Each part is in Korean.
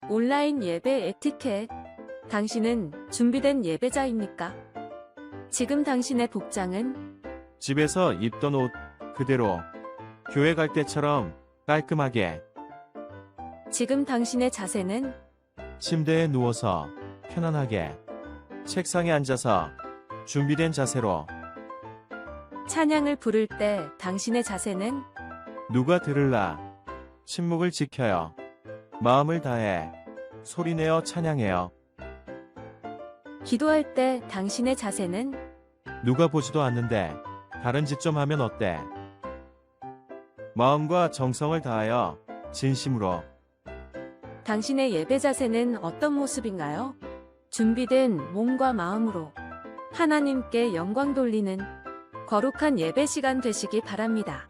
온라인 예배 에티켓. 당신은 준비된 예배자입니까? 지금 당신의 복장은? 집에서 입던 옷 그대로 교회 갈 때처럼 깔끔하게. 지금 당신의 자세는? 침대에 누워서 편안하게. 책상에 앉아서 준비된 자세로. 찬양을 부를 때 당신의 자세는? 누가 들을라. 침묵을 지켜요. 마음을 다해 소리내어 찬양해요. 기도할 때 당신의 자세는? 누가 보지도 않는데 다른 짓 좀 하면 어때? 마음과 정성을 다하여 진심으로. 당신의 예배 자세는 어떤 모습인가요? 준비된 몸과 마음으로 하나님께 영광 돌리는 거룩한 예배 시간 되시기 바랍니다.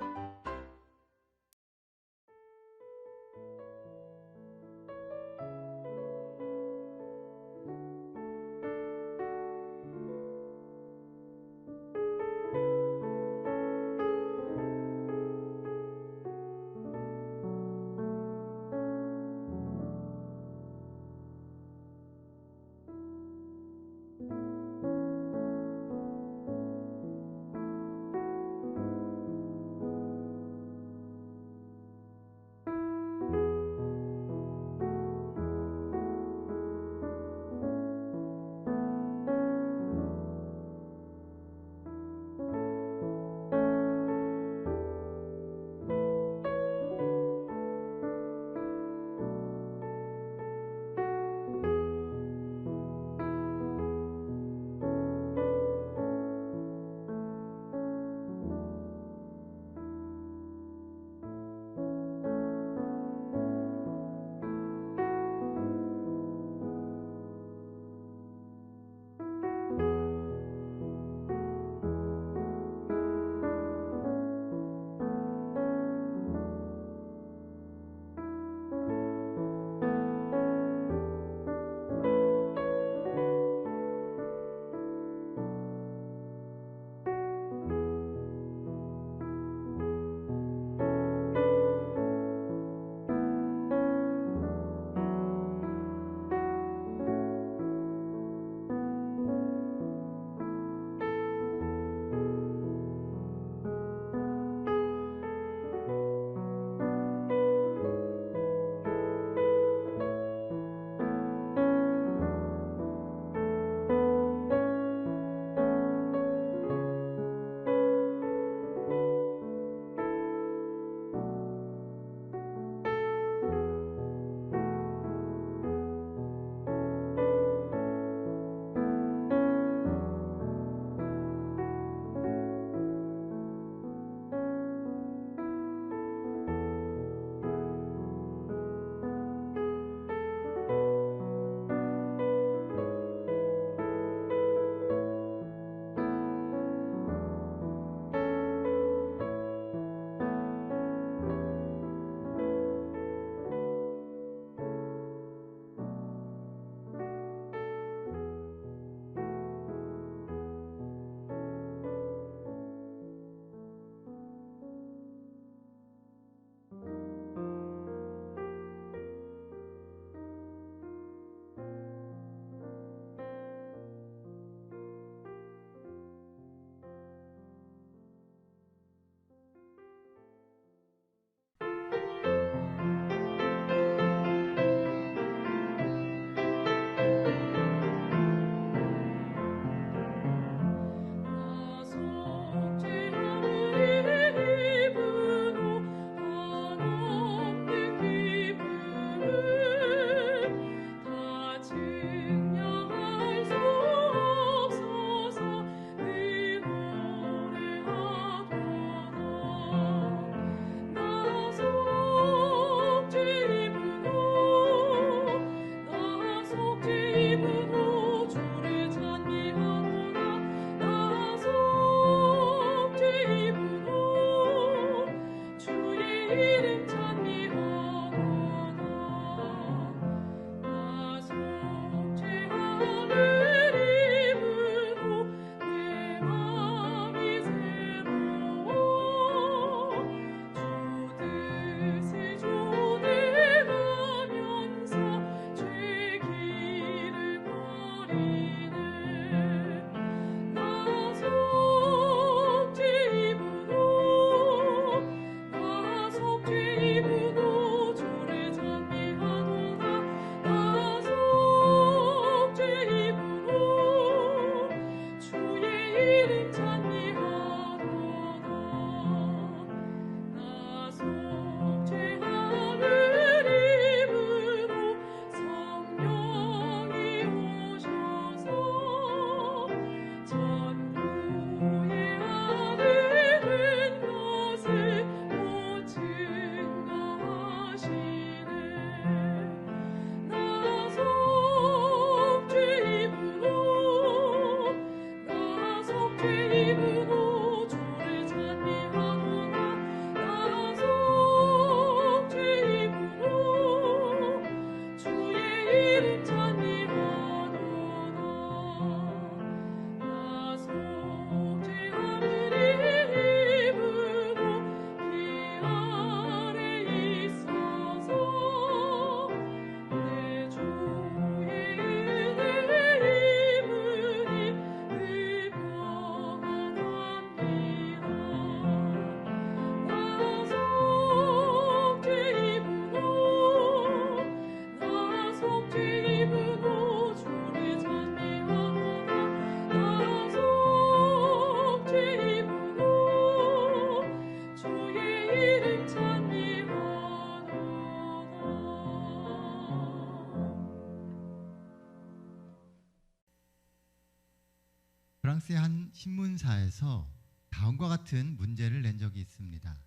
프랑스의 한 신문사에서 다음과 같은 문제를 낸 적이 있습니다.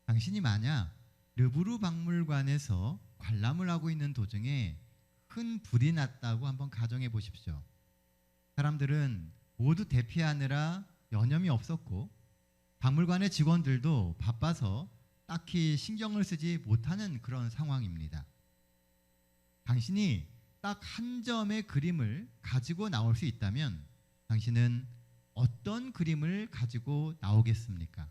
당신이 만약 르브르 박물관에서 관람을 하고 있는 도중에 큰 불이 났다고 한번 가정해 보십시오. 사람들은 모두 대피하느라 여념이 없었고 박물관의 직원들도 바빠서 딱히 신경을 쓰지 못하는 그런 상황입니다. 당신이 딱 한 점의 그림을 가지고 나올 수 있다면 당신은 어떤 그림을 가지고 나오겠습니까?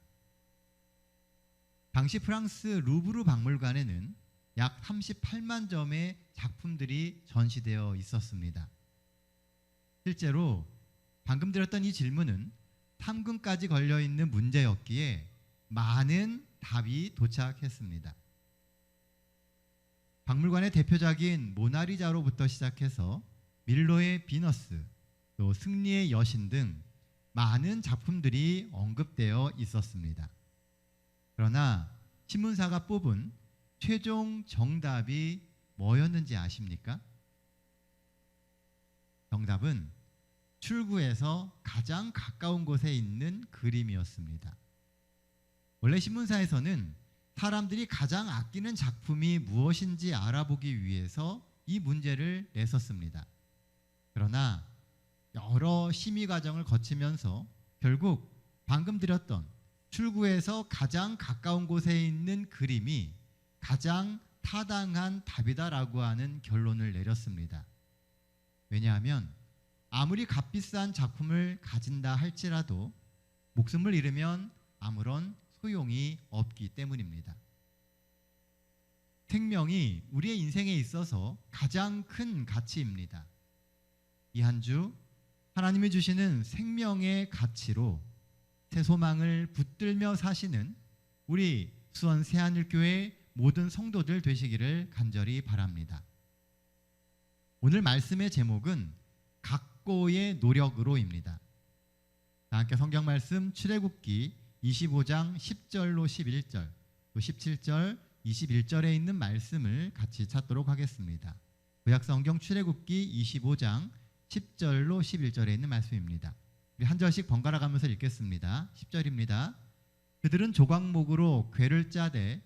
당시 프랑스 루브르 박물관에는 약 38만 점의 작품들이 전시되어 있었습니다. 실제로 방금 드렸던 이 질문은 탐금까지 걸려있는 문제였기에 많은 답이 도착했습니다. 박물관의 대표작인 모나리자로부터 시작해서 밀로의 비너스, 또 승리의 여신 등 많은 작품들이 언급되어 있었습니다. 그러나 신문사가 뽑은 최종 정답이 뭐였는지 아십니까? 정답은 출구에서 가장 가까운 곳에 있는 그림이었습니다. 원래 신문사에서는 사람들이 가장 아끼는 작품이 무엇인지 알아보기 위해서 이 문제를 냈었습니다. 그러나 여러 심의 과정을 거치면서 결국 방금 드렸던 출구에서 가장 가까운 곳에 있는 그림이 가장 타당한 답이다라고 하는 결론을 내렸습니다. 왜냐하면 아무리 값비싼 작품을 가진다 할지라도 목숨을 잃으면 아무런 소용이 없기 때문입니다. 생명이 우리의 인생에 있어서 가장 큰 가치입니다. 이 한 주 하나님이 주시는 생명의 가치로 새 소망을 붙들며 사시는 우리 수원 새하늘교회 모든 성도들 되시기를 간절히 바랍니다. 오늘 말씀의 제목은 각고의 노력으로입니다. 다 함께 성경 말씀 출애굽기 25장 10절로 11절, 또 17절, 21절에 있는 말씀을 같이 찾도록 하겠습니다. 구약성경 출애굽기 25장 10절로 11절에 있는 말씀입니다. 우리 한 절씩 번갈아 가면서 읽겠습니다. 10절입니다. 그들은 조각목으로 궤를 짜되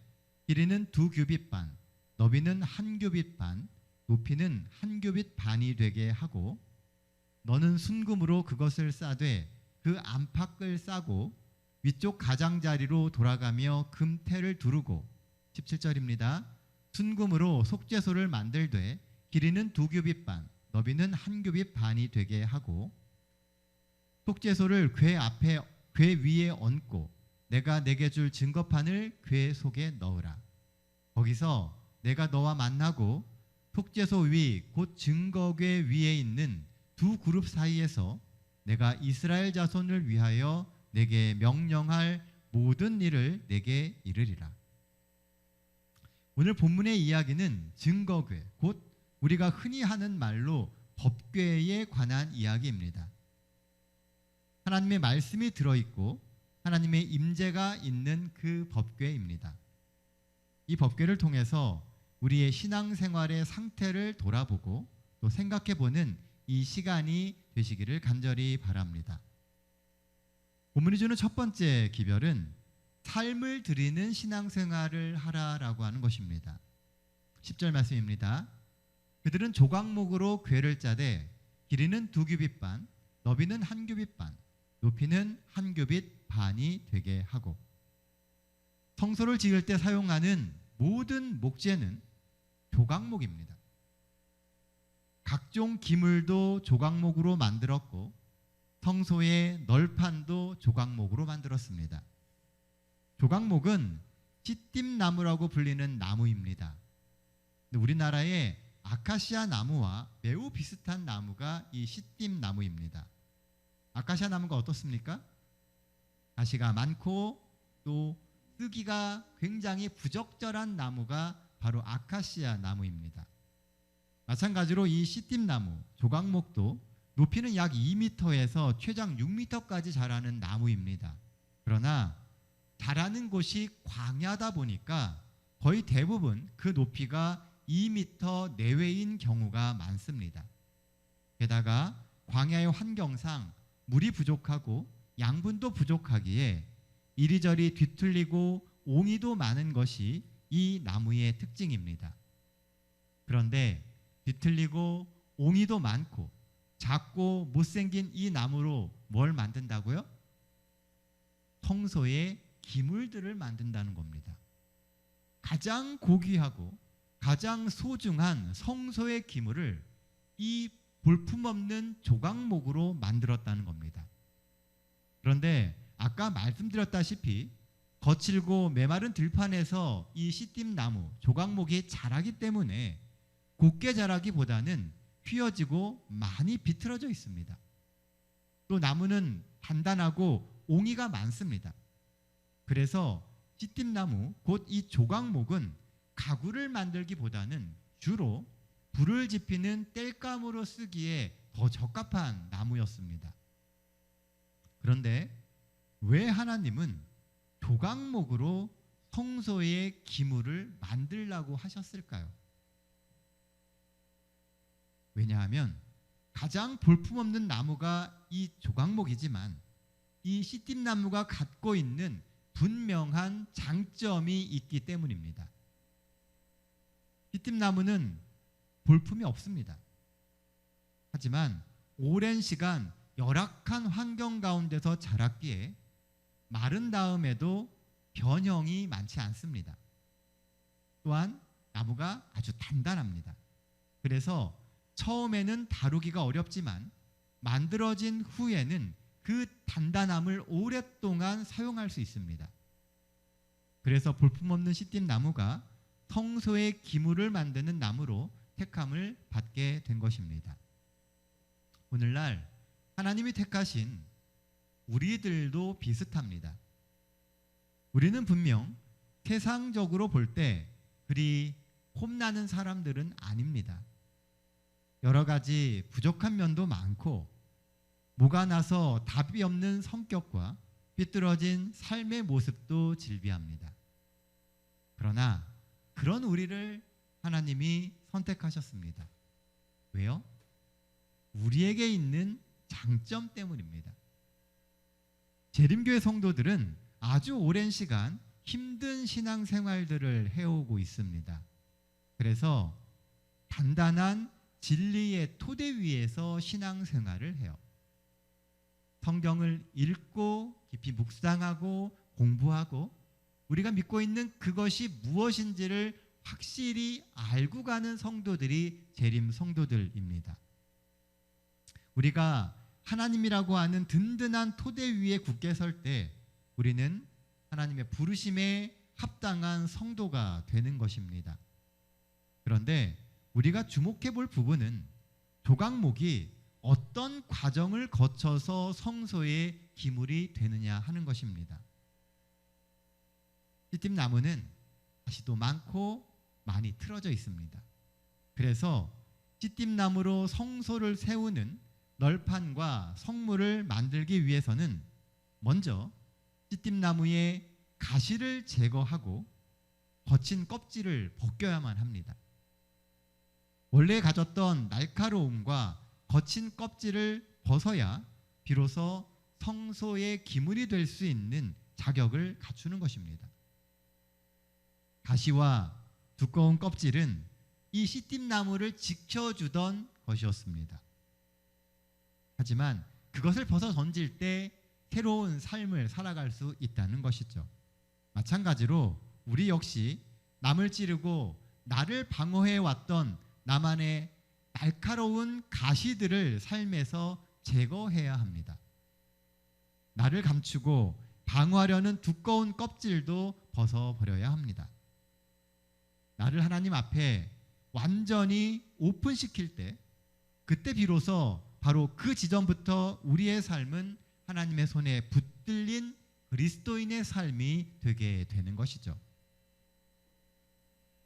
길이는 2규빗 반, 너비는 1규빗 반, 높이는 1규빗 반이 되게 하고 너는 순금으로 그것을 싸되 그 안팎을 싸고 위쪽 가장자리로 돌아가며 금태를 두르고 17절입니다. 순금으로 속죄소를 만들되 길이는 2규빗 반, 너비는 1규빗 반이 되게 하고 속죄소를 궤 위에 얹고 내가 내게 줄 증거판을 궤 속에 넣으라. 거기서 내가 너와 만나고 속죄소 위 곧 증거궤 위에 있는 두 그룹 사이에서 내가 이스라엘 자손을 위하여 내게 명령할 모든 일을 내게 이르리라. 오늘 본문의 이야기는 증거궤, 곧 우리가 흔히 하는 말로 법궤에 관한 이야기입니다. 하나님의 말씀이 들어있고 하나님의 임재가 있는 그 법궤입니다. 이 법궤를 통해서 우리의 신앙생활의 상태를 돌아보고 또 생각해보는 이 시간이 되시기를 간절히 바랍니다. 본문이 주는 첫 번째 기별은 삶을 드리는 신앙생활을 하라라고 하는 것입니다. 10절 말씀입니다. 그들은 조각목으로 궤를 짜되 길이는 2규빗 반, 너비는 1규빗 반, 높이는 1규빗 반이 되게 하고 성소를 지을 때 사용하는 모든 목재는 조각목입니다. 각종 기물도 조각목으로 만들었고 성소의 널판도 조각목으로 만들었습니다. 조각목은 시띠나무라고 불리는 나무입니다. 우리나라의 아카시아 나무와 매우 비슷한 나무가 이 시띠나무입니다. 아카시아 나무가 어떻습니까? 가시가 많고 또 쓰기가 굉장히 부적절한 나무가 바로 아카시아 나무입니다. 마찬가지로 이 시띠나무, 조각목도 높이는 약 2m에서 최장 6m까지 자라는 나무입니다. 그러나 자라는 곳이 광야다 보니까 거의 대부분 그 높이가 2m 내외인 경우가 많습니다. 게다가 광야의 환경상 물이 부족하고 양분도 부족하기에 이리저리 뒤틀리고 옹이도 많은 것이 이 나무의 특징입니다. 그런데 뒤틀리고 옹이도 많고 작고 못생긴 이 나무로 뭘 만든다고요? 성소의 기물들을 만든다는 겁니다. 가장 고귀하고 가장 소중한 성소의 기물을 이 볼품없는 조각목으로 만들었다는 겁니다. 그런데 아까 말씀드렸다시피 거칠고 메마른 들판에서 이 시띠나무 조각목이 자라기 때문에 곱게 자라기보다는 휘어지고 많이 비틀어져 있습니다. 또 나무는 단단하고 옹이가 많습니다. 그래서 시띠나무 곧 이 조각목은 가구를 만들기보다는 주로 불을 지피는 땔감으로 쓰기에 더 적합한 나무였습니다. 그런데 왜 하나님은 조각목으로 성소의 기물을 만들라고 하셨을까요? 왜냐하면 가장 볼품없는 나무가 이 조각목이지만 이 시띠나무가 갖고 있는 분명한 장점이 있기 때문입니다. 시띠나무는 볼품이 없습니다. 하지만 오랜 시간 열악한 환경 가운데서 자랐기에 마른 다음에도 변형이 많지 않습니다. 또한 나무가 아주 단단합니다. 그래서 처음에는 다루기가 어렵지만 만들어진 후에는 그 단단함을 오랫동안 사용할 수 있습니다. 그래서 볼품없는 시띠나무가 성소의 기물을 만드는 나무로 택함을 받게 된 것입니다. 오늘날 하나님이 택하신 우리들도 비슷합니다. 우리는 분명 세상적으로 볼 때 그리 폼나는 사람들은 아닙니다. 여러 가지 부족한 면도 많고 모가 나서 답이 없는 성격과 삐뚤어진 삶의 모습도 질비합니다. 그러나 그런 우리를 하나님이 선택하셨습니다. 왜요? 우리에게 있는 장점 때문입니다. 재림교회 성도들은 아주 오랜 시간 힘든 신앙생활들을 해오고 있습니다. 그래서 단단한 진리의 토대 위에서 신앙생활을 해요. 성경을 읽고 깊이 묵상하고 공부하고 우리가 믿고 있는 그것이 무엇인지를 확실히 알고 가는 성도들이 재림 성도들입니다. 우리가 하나님이라고 하는 든든한 토대 위에 굳게 설 때 우리는 하나님의 부르심에 합당한 성도가 되는 것입니다. 그런데 우리가 주목해 볼 부분은 조각목이 어떤 과정을 거쳐서 성소의 기물이 되느냐 하는 것입니다. 시띠나무는 가시도 많고 많이 틀어져 있습니다. 그래서 시띠나무로 성소를 세우는 널판과 성물을 만들기 위해서는 먼저 시띠나무의 가시를 제거하고 거친 껍질을 벗겨야만 합니다. 원래 가졌던 날카로움과 거친 껍질을 벗어야 비로소 성소의 기물이 될 수 있는 자격을 갖추는 것입니다. 가시와 두꺼운 껍질은 이 시띠나무를 지켜주던 것이었습니다. 하지만 그것을 벗어 던질 때 새로운 삶을 살아갈 수 있다는 것이죠. 마찬가지로 우리 역시 남을 찌르고 나를 방어해 왔던 나만의 날카로운 가시들을 삶에서 제거해야 합니다. 나를 감추고 방어하려는 두꺼운 껍질도 벗어버려야 합니다. 나를 하나님 앞에 완전히 오픈시킬 때 그때 비로소 바로 그 지점부터 우리의 삶은 하나님의 손에 붙들린 그리스도인의 삶이 되게 되는 것이죠.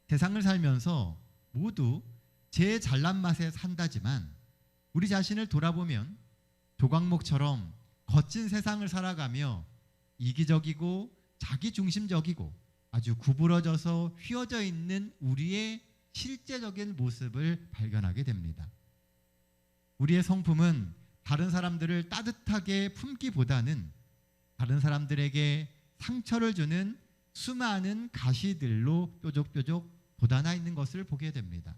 세상을 살면서 모두 제 잘난 맛에 산다지만 우리 자신을 돌아보면 조각목처럼 거친 세상을 살아가며 이기적이고 자기중심적이고 아주 구부러져서 휘어져 있는 우리의 실제적인 모습을 발견하게 됩니다. 우리의 성품은 다른 사람들을 따뜻하게 품기보다는 다른 사람들에게 상처를 주는 수많은 가시들로 뾰족뾰족 돋아나 있는 것을 보게 됩니다.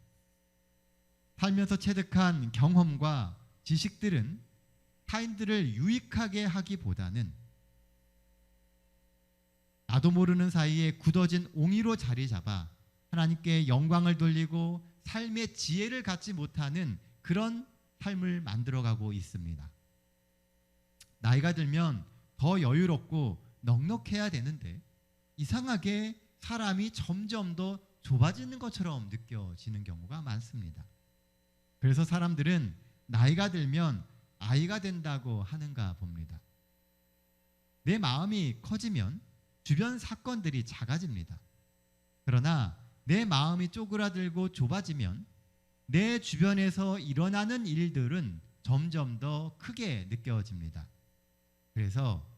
살면서 체득한 경험과 지식들은 타인들을 유익하게 하기보다는 나도 모르는 사이에 굳어진 옹이로 자리 잡아 하나님께 영광을 돌리고 삶의 지혜를 갖지 못하는 그런 삶을 만들어가고 있습니다. 나이가 들면 더 여유롭고 넉넉해야 되는데 이상하게 사람이 점점 더 좁아지는 것처럼 느껴지는 경우가 많습니다. 그래서 사람들은 나이가 들면 아이가 된다고 하는가 봅니다. 내 마음이 커지면 주변 사건들이 작아집니다. 그러나 내 마음이 쪼그라들고 좁아지면 내 주변에서 일어나는 일들은 점점 더 크게 느껴집니다. 그래서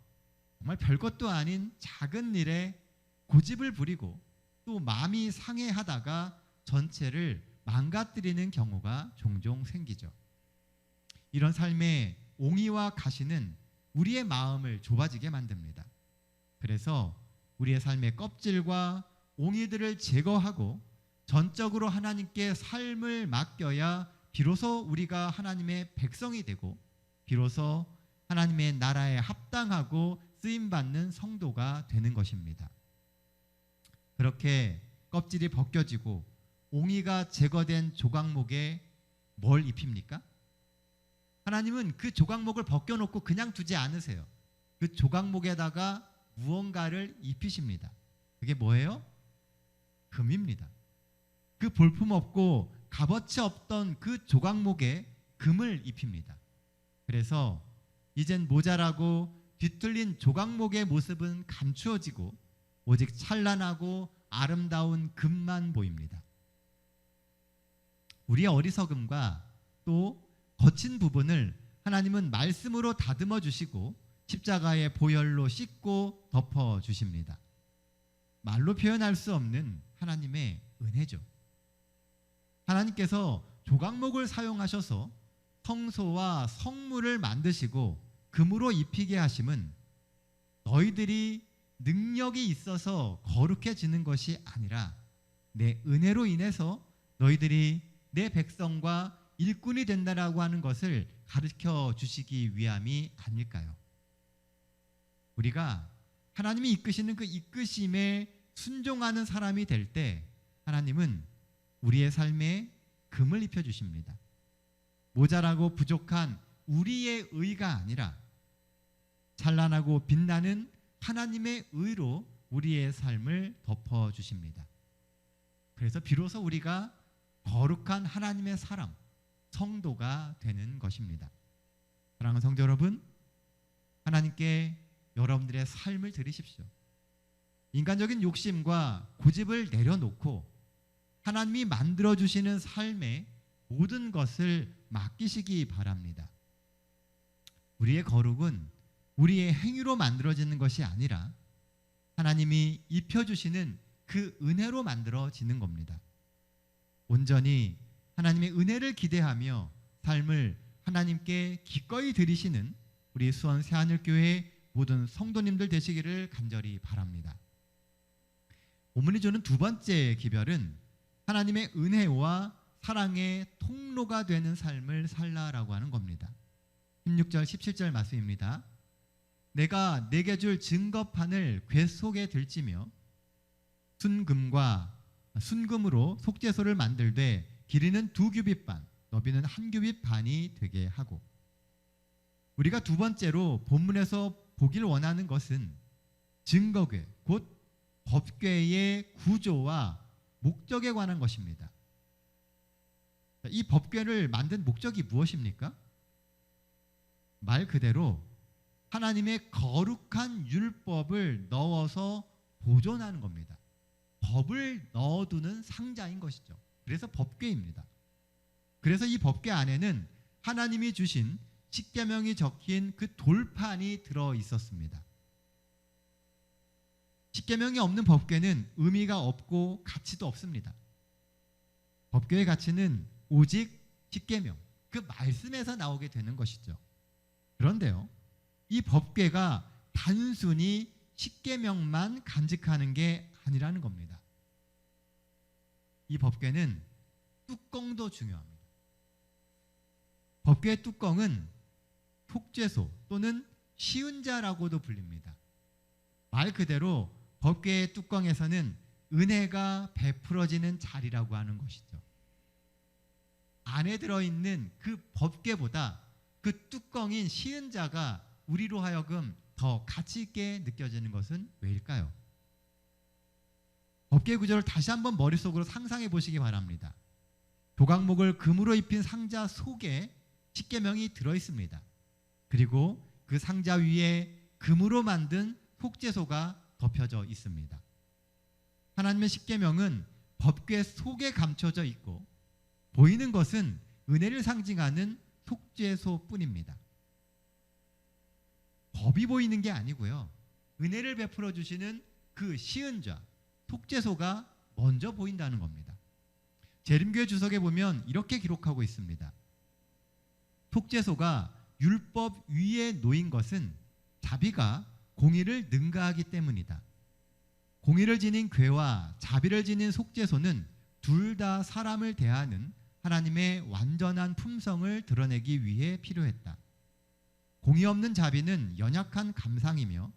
정말 별것도 아닌 작은 일에 고집을 부리고 또 마음이 상해하다가 전체를 망가뜨리는 경우가 종종 생기죠. 이런 삶의 옹이와 가시는 우리의 마음을 좁아지게 만듭니다. 그래서 우리의 삶의 껍질과 옹이들을 제거하고 전적으로 하나님께 삶을 맡겨야 비로소 우리가 하나님의 백성이 되고 비로소 하나님의 나라에 합당하고 쓰임받는 성도가 되는 것입니다. 그렇게 껍질이 벗겨지고 옹이가 제거된 조각목에 뭘 입힙니까? 하나님은 그 조각목을 벗겨놓고 그냥 두지 않으세요. 그 조각목에다가 무언가를 입히십니다. 그게 뭐예요? 금입니다. 그 볼품없고 값어치 없던 그 조각목에 금을 입힙니다. 그래서 이젠 모자라고 뒤틀린 조각목의 모습은 감추어지고 오직 찬란하고 아름다운 금만 보입니다. 우리의 어리석음과 또 거친 부분을 하나님은 말씀으로 다듬어 주시고 십자가의 보혈로 씻고 덮어 주십니다. 말로 표현할 수 없는 하나님의 은혜죠. 하나님께서 조각목을 사용하셔서 성소와 성물을 만드시고 금으로 입히게 하심은 너희들이 능력이 있어서 거룩해지는 것이 아니라 내 은혜로 인해서 너희들이 내 백성과 일꾼이 된다라고 하는 것을 가르쳐 주시기 위함이 아닐까요? 우리가 하나님이 이끄시는 그 이끄심에 순종하는 사람이 될 때 하나님은 우리의 삶에 금을 입혀 주십니다. 모자라고 부족한 우리의 의가 아니라 찬란하고 빛나는 하나님의 의로 우리의 삶을 덮어 주십니다. 그래서 비로소 우리가 거룩한 하나님의 사람, 성도가 되는 것입니다. 사랑하는 성도 여러분, 하나님께 여러분들의 삶을 드리십시오. 인간적인 욕심과 고집을 내려놓고 하나님이 만들어주시는 삶의 모든 것을 맡기시기 바랍니다. 우리의 거룩은 우리의 행위로 만들어지는 것이 아니라 하나님이 입혀주시는 그 은혜로 만들어지는 겁니다. 온전히 하나님의 은혜를 기대하며 삶을 하나님께 기꺼이 드리시는 우리 수원 새하늘교회 모든 성도님들 되시기를 간절히 바랍니다. 본문이 주는 두 번째 기별은 하나님의 은혜와 사랑의 통로가 되는 삶을 살라라고 하는 겁니다. 16절 17절 말씀입니다. 내가 내게 줄 증거판을 궤 속에 들지며 순금으로 속죄소를 만들되 길이는 2규빗 반, 너비는 1규빗 반이 되게 하고. 우리가 두 번째로 본문에서 보길 원하는 것은 증거궤, 곧 법궤의 구조와 목적에 관한 것입니다. 이 법궤를 만든 목적이 무엇입니까? 말 그대로 하나님의 거룩한 율법을 넣어서 보존하는 겁니다. 법을 넣어두는 상자인 것이죠. 그래서 법궤입니다. 그래서 이 법궤 안에는 하나님이 주신 십계명이 적힌 그 돌판이 들어 있었습니다. 십계명이 없는 법궤는 의미가 없고 가치도 없습니다. 법궤의 가치는 오직 십계명, 그 말씀에서 나오게 되는 것이죠. 그런데요, 이 법궤가 단순히 십계명만 간직하는 게 아니라는 겁니다. 이 법궤는 뚜껑도 중요합니다. 법궤의 뚜껑은 속죄소 또는 시은자라고도 불립니다. 말 그대로 법궤의 뚜껑에서는 은혜가 베풀어지는 자리라고 하는 것이죠. 안에 들어있는 그 법궤보다 그 뚜껑인 시은자가 우리로 하여금 더 가치 있게 느껴지는 것은 왜일까요? 법궤 구조를 다시 한번 머릿속으로 상상해 보시기 바랍니다. 조각목을 금으로 입힌 상자 속에 십계명이 들어있습니다. 그리고 그 상자 위에 금으로 만든 속죄소가 덮여져 있습니다. 하나님의 십계명은 법궤 속에 감춰져 있고 보이는 것은 은혜를 상징하는 속죄소뿐입니다. 법이 보이는 게 아니고요, 은혜를 베풀어 주시는 그 시은자, 속죄소가 먼저 보인다는 겁니다. 재림교회 주석에 보면 이렇게 기록하고 있습니다. 속죄소가 율법 위에 놓인 것은 자비가 공의를 능가하기 때문이다. 공의를 지닌 궤와 자비를 지닌 속죄소는 둘 다 사람을 대하는 하나님의 완전한 품성을 드러내기 위해 필요했다. 공의 없는 자비는 연약한 감상이며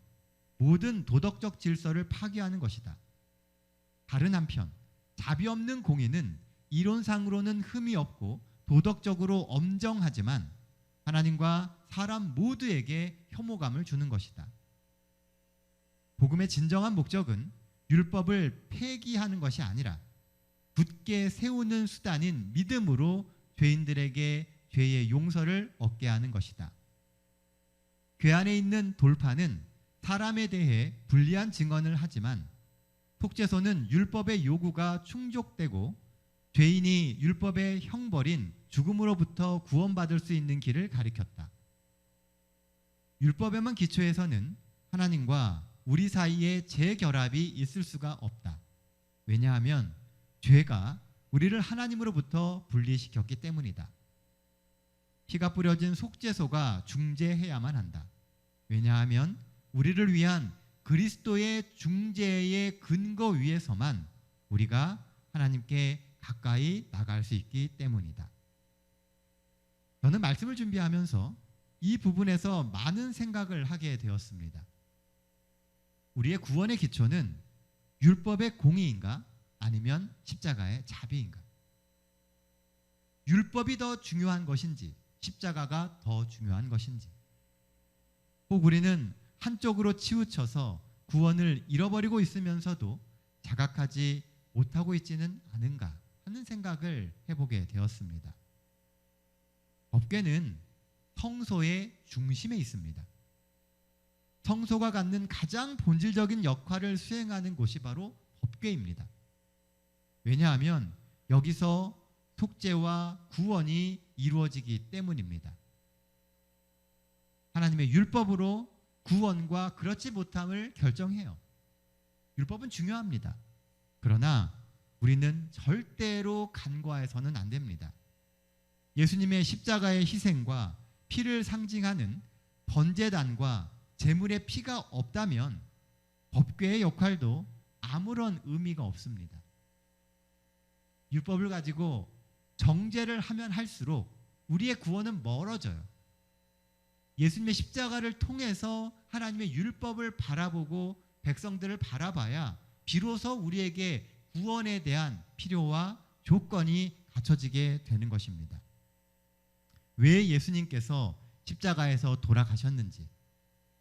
모든 도덕적 질서를 파괴하는 것이다. 다른 한편 자비 없는 공의는 이론상으로는 흠이 없고 도덕적으로 엄정하지만 하나님과 사람 모두에게 혐오감을 주는 것이다. 복음의 진정한 목적은 율법을 폐기하는 것이 아니라 굳게 세우는 수단인 믿음으로 죄인들에게 죄의 용서를 얻게 하는 것이다. 궤 안에 있는 돌판은 사람에 대해 불리한 증언을 하지만 속죄소는 율법의 요구가 충족되고 죄인이 율법의 형벌인 죽음으로부터 구원받을 수 있는 길을 가리켰다. 율법에만 기초해서는 하나님과 우리 사이에 재결합이 있을 수가 없다. 왜냐하면 죄가 우리를 하나님으로부터 분리시켰기 때문이다. 피가 뿌려진 속죄소가 중재해야만 한다. 왜냐하면 우리를 위한 그리스도의 중재의 근거 위에서만 우리가 하나님께 가까이 나갈 수 있기 때문이다. 저는 말씀을 준비하면서 이 부분에서 많은 생각을 하게 되었습니다. 우리의 구원의 기초는 율법의 공의인가 아니면 십자가의 자비인가? 율법이 더 중요한 것인지 십자가가 더 중요한 것인지, 혹 우리는 한쪽으로 치우쳐서 구원을 잃어버리고 있으면서도 자각하지 못하고 있지는 않은가 하는 생각을 해보게 되었습니다. 법궤는 성소의 중심에 있습니다. 성소가 갖는 가장 본질적인 역할을 수행하는 곳이 바로 법궤입니다. 왜냐하면 여기서 속죄와 구원이 이루어지기 때문입니다. 하나님의 율법으로 구원과 그렇지 못함을 결정해요. 율법은 중요합니다. 그러나 우리는 절대로 간과해서는 안 됩니다. 예수님의 십자가의 희생과 피를 상징하는 번제단과 제물의 피가 없다면 법궤의 역할도 아무런 의미가 없습니다. 율법을 가지고 정죄를 하면 할수록 우리의 구원은 멀어져요. 예수님의 십자가를 통해서 하나님의 율법을 바라보고 백성들을 바라봐야 비로소 우리에게 구원에 대한 필요와 조건이 갖춰지게 되는 것입니다. 왜 예수님께서 십자가에서 돌아가셨는지,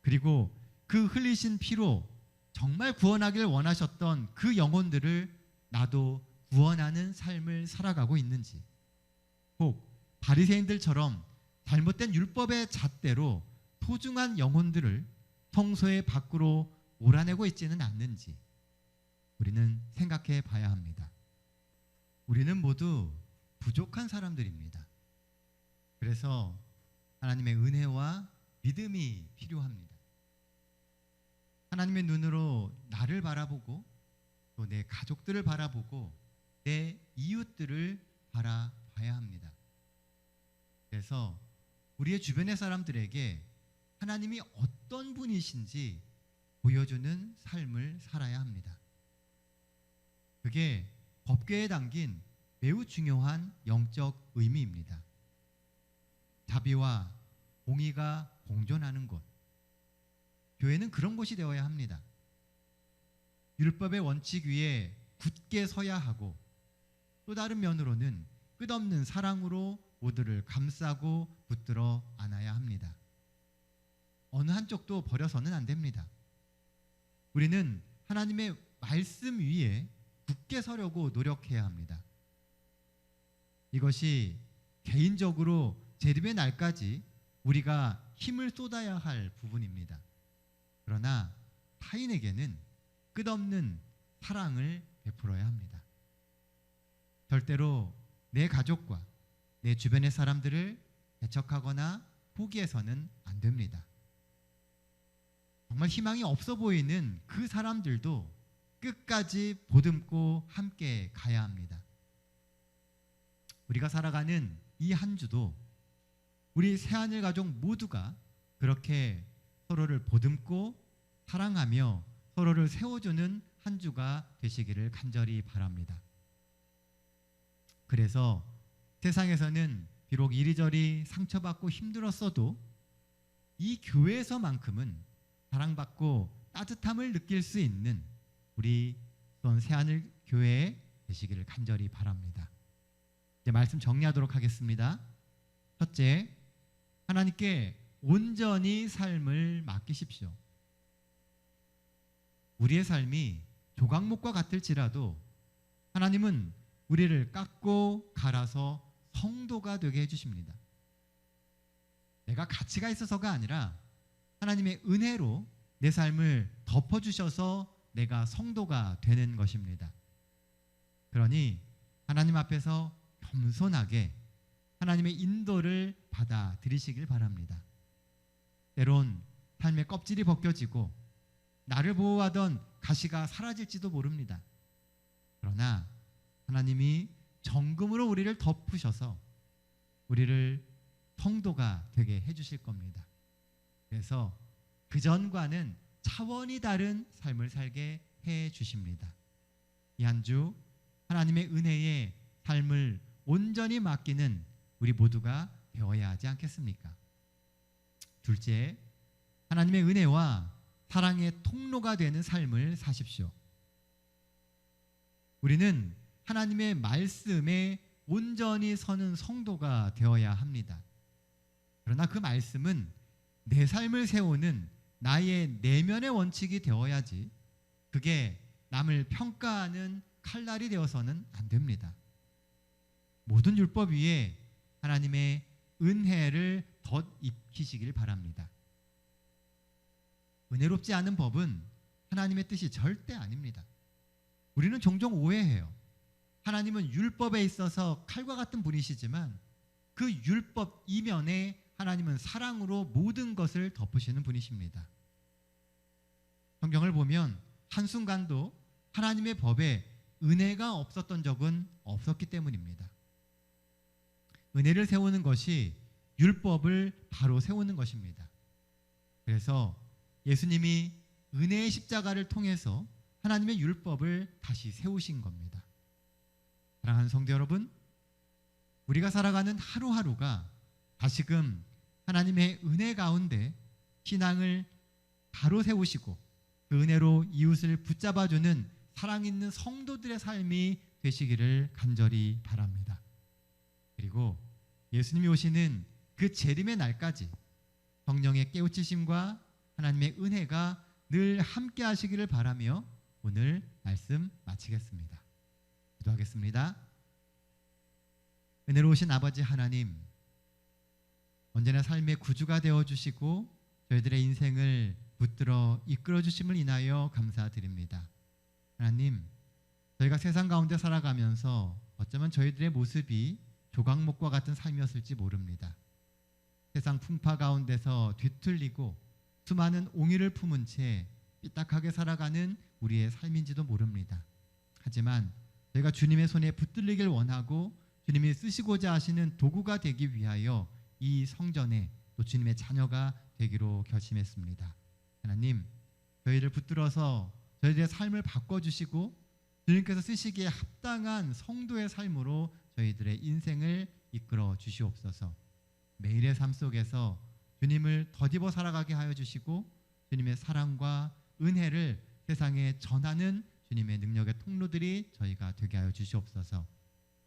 그리고 그 흘리신 피로 정말 구원하길 원하셨던 그 영혼들을 나도 구원하는 삶을 살아가고 있는지, 혹 바리새인들처럼 잘못된 율법의 잣대로 소중한 영혼들을 성소의 밖으로 몰아내고 있지는 않는지 우리는 생각해 봐야 합니다. 우리는 모두 부족한 사람들입니다. 그래서 하나님의 은혜와 믿음이 필요합니다. 하나님의 눈으로 나를 바라보고 또 내 가족들을 바라보고 내 이웃들을 바라봐야 합니다. 그래서 우리의 주변의 사람들에게 하나님이 어떤 분이신지 보여주는 삶을 살아야 합니다. 그게 법궤에 담긴 매우 중요한 영적 의미입니다. 자비와 공의가 공존하는 곳, 교회는 그런 곳이 되어야 합니다. 율법의 원칙 위에 굳게 서야 하고, 또 다른 면으로는 끝없는 사랑으로 모두를 감싸고 붙들어 안아야 합니다. 어느 한쪽도 버려서는 안 됩니다. 우리는 하나님의 말씀 위에 굳게 서려고 노력해야 합니다. 이것이 개인적으로 재림의 날까지 우리가 힘을 쏟아야 할 부분입니다. 그러나 타인에게는 끝없는 사랑을 베풀어야 합니다. 절대로 내 가족과 내 주변의 사람들을 배척하거나 포기해서는 안 됩니다. 정말 희망이 없어 보이는 그 사람들도 끝까지 보듬고 함께 가야 합니다. 우리가 살아가는 이 한 주도 우리 새하늘 가족 모두가 그렇게 서로를 보듬고 사랑하며 서로를 세워주는 한 주가 되시기를 간절히 바랍니다. 그래서 세상에서는 비록 이리저리 상처받고 힘들었어도 이 교회에서만큼은 사랑받고 따뜻함을 느낄 수 있는 우리 새하늘 교회에 되시기를 간절히 바랍니다. 이제 말씀 정리하도록 하겠습니다. 첫째, 하나님께 온전히 삶을 맡기십시오. 우리의 삶이 조각목과 같을지라도 하나님은 우리를 깎고 갈아서 성도가 되게 해주십니다. 내가 가치가 있어서가 아니라 하나님의 은혜로 내 삶을 덮어주셔서 내가 성도가 되는 것입니다. 그러니 하나님 앞에서 겸손하게 하나님의 인도를 받아들이시길 바랍니다. 때론 삶의 껍질이 벗겨지고 나를 보호하던 가시가 사라질지도 모릅니다. 그러나 하나님이 정금으로 우리를 덮으셔서 우리를 성도가 되게 해주실 겁니다. 그래서 그전과는 차원이 다른 삶을 살게 해주십니다. 이 한 주 하나님의 은혜의 삶을 온전히 맡기는 우리 모두가 되어야 하지 않겠습니까? 둘째, 하나님의 은혜와 사랑의 통로가 되는 삶을 사십시오. 우리는 하나님의 말씀에 온전히 서는 성도가 되어야 합니다. 그러나 그 말씀은 내 삶을 세우는 나의 내면의 원칙이 되어야지 그게 남을 평가하는 칼날이 되어서는 안 됩니다. 모든 율법 위에 하나님의 은혜를 덧입히시길 바랍니다. 은혜롭지 않은 법은 하나님의 뜻이 절대 아닙니다. 우리는 종종 오해해요. 하나님은 율법에 있어서 칼과 같은 분이시지만 그 율법 이면에 하나님은 사랑으로 모든 것을 덮으시는 분이십니다. 성경을 보면 한순간도 하나님의 법에 은혜가 없었던 적은 없었기 때문입니다. 은혜를 세우는 것이 율법을 바로 세우는 것입니다. 그래서 예수님이 은혜의 십자가를 통해서 하나님의 율법을 다시 세우신 겁니다. 사랑하는 성도 여러분, 우리가 살아가는 하루하루가 다시금 하나님의 은혜 가운데 신앙을 바로 세우시고 그 은혜로 이웃을 붙잡아주는 사랑 있는 성도들의 삶이 되시기를 간절히 바랍니다. 그리고 예수님이 오시는 그 재림의 날까지 성령의 깨우치심과 하나님의 은혜가 늘 함께 하시기를 바라며 오늘 말씀 마치겠습니다. 기도하겠습니다. 은혜로우신 아버지 하나님, 언제나 삶의 구주가 되어주시고 저희들의 인생을 붙들어 이끌어주심을 인하여 감사드립니다. 하나님, 저희가 세상 가운데 살아가면서 어쩌면 저희들의 모습이 조각목과 같은 삶이었을지 모릅니다. 세상 풍파 가운데서 뒤틀리고 수많은 옹의를 품은 채 삐딱하게 살아가는 우리의 삶인지도 모릅니다. 하지만 저희가 주님의 손에 붙들리길 원하고 주님이 쓰시고자 하시는 도구가 되기 위하여 이 성전에 또 주님의 자녀가 되기로 결심했습니다. 하나님, 저희를 붙들어서 저희들의 삶을 바꿔주시고 주님께서 쓰시기에 합당한 성도의 삶으로 저희들의 인생을 이끌어 주시옵소서. 매일의 삶 속에서 주님을 덧입어 살아가게 하여 주시고 주님의 사랑과 은혜를 세상에 전하는 주님의 능력의 통로들이 저희가 되게 하여 주시옵소서.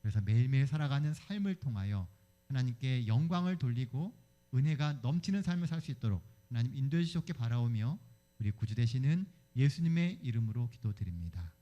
그래서 매일매일 살아가는 삶을 통하여 하나님께 영광을 돌리고 은혜가 넘치는 삶을 살 수 있도록 하나님 인도해 주시옵게 바라오며 우리 구주 되시는 예수님의 이름으로 기도드립니다.